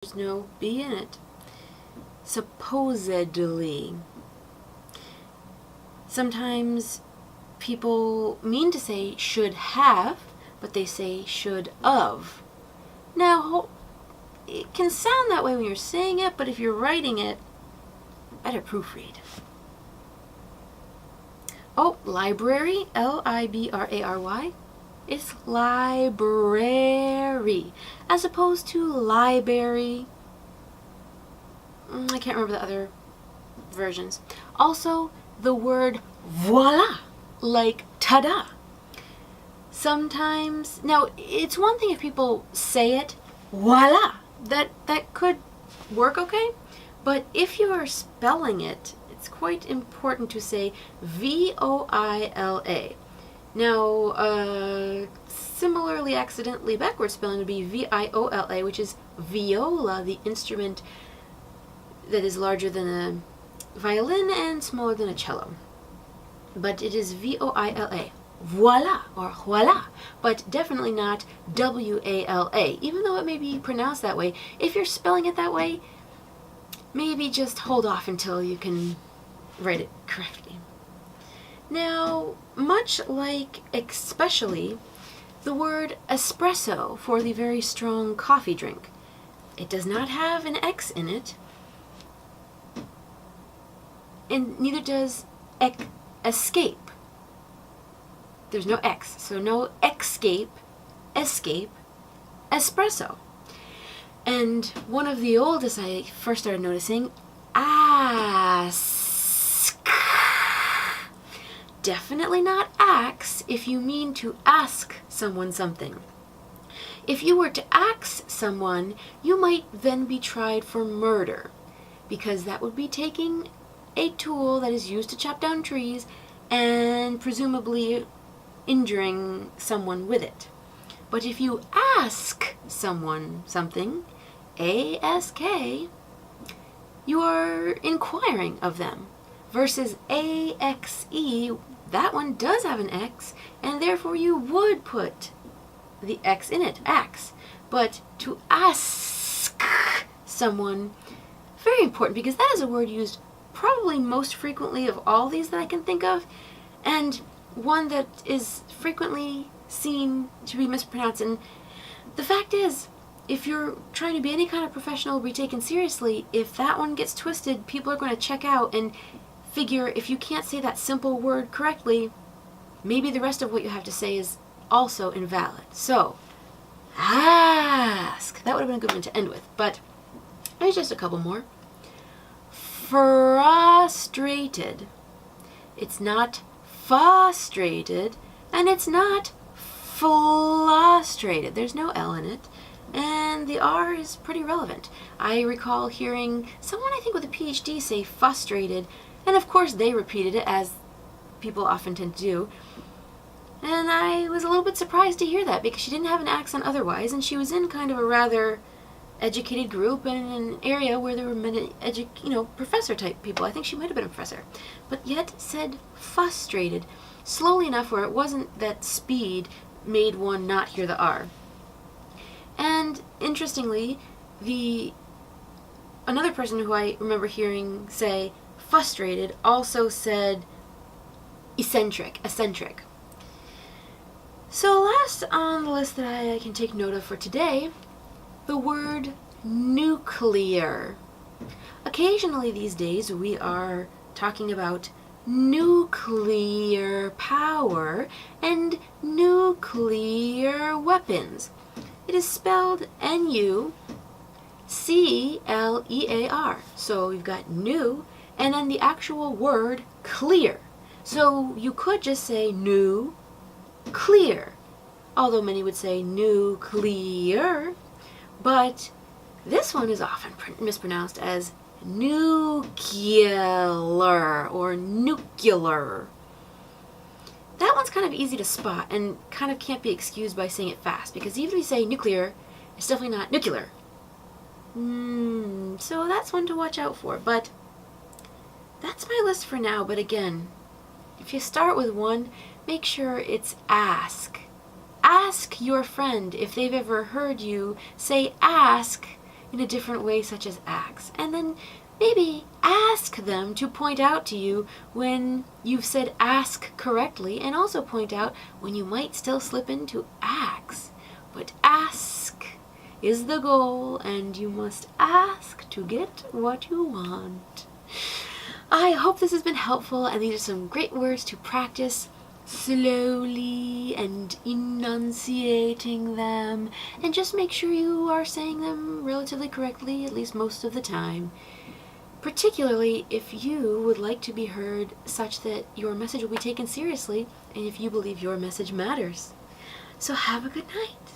There's no B in it. Supposedly. Sometimes people mean to say should have, but they say should of. Now, it can sound that way when you're saying it, but if you're writing it, better proofread. Oh, library, L-I-B-R-A-R-Y. It's library, as opposed to library. I can't remember the other versions. Also, the word voila, like ta-da. Sometimes, now it's one thing if people say it, voila, that could work okay, but if you are spelling it, it's quite important to say V-O-I-L-A. Now, similarly accidentally backward spelling would be V-I-O-L-A, which is viola, the instrument that is larger than a violin and smaller than a cello. But it is V-O-I-L-A. Voila, or voila, but definitely not W-A-L-A, even though it may be pronounced that way. If you're spelling it that way, maybe just hold off until you can write it correctly. Now, much like especially, the word espresso for the very strong coffee drink, it does not have an X in it, and neither does escape. There's no X, so no escape, espresso. And one of the oldest I first started noticing, ask. Definitely not ax if you mean to ask someone something. If you were to ax someone, you might then be tried for murder, because that would be taking a tool that is used to chop down trees and presumably injuring someone with it. But if you ask someone something, A-S-K, you are inquiring of them, versus A-X-E, that one does have an X, and therefore you would put the X in it, ax. But to ask someone, very important, because that is a word used probably most frequently of all these that I can think of, and one that is frequently seen to be mispronounced. And the fact is, if you're trying to be any kind of professional, be taken seriously, if that one gets twisted, people are going to check out and figure if you can't say that simple word correctly, maybe the rest of what you have to say is also invalid. So, ask. That would have been a good one to end with, but there's just a couple more. Frustrated. It's not frustrated, and it's not frustrated. There's no L in it, and the R is pretty relevant. I recall hearing someone, I think with a PhD, say frustrated, and of course they repeated it, as people often tend to do. And I was a little bit surprised to hear that, because she didn't have an accent otherwise, and she was in kind of a rather educated group and in an area where there were many professor-type people. I think she might have been a professor. But yet said frustrated, slowly enough where it wasn't that speed made one not hear the R. And interestingly, another person who I remember hearing say frustrated also said eccentric. So last on the list that I can take note of for today, the word nuclear. Occasionally these days we are talking about nuclear power and nuclear weapons. It is spelled N-U-C-L-E-A-R. So we've got new and then the actual word clear. So you could just say new clear, although many would say nuclear, but this one is often mispronounced as nuclear or nuclear. That one's kind of easy to spot and kind of can't be excused by saying it fast, because even if you say nuclear, it's definitely not nuclear. So that's one to watch out for, but that's my list for now. But again, if you start with one, make sure it's ask. Ask your friend if they've ever heard you say ask in a different way, such as ax. And then maybe ask them to point out to you when you've said ask correctly, and also point out when you might still slip into ax. But ask is the goal, and you must ask to get what you want. I hope this has been helpful, and these are some great words to practice slowly and enunciating them, and just make sure you are saying them relatively correctly, at least most of the time. Particularly if you would like to be heard such that your message will be taken seriously, and if you believe your message matters. So have a good night.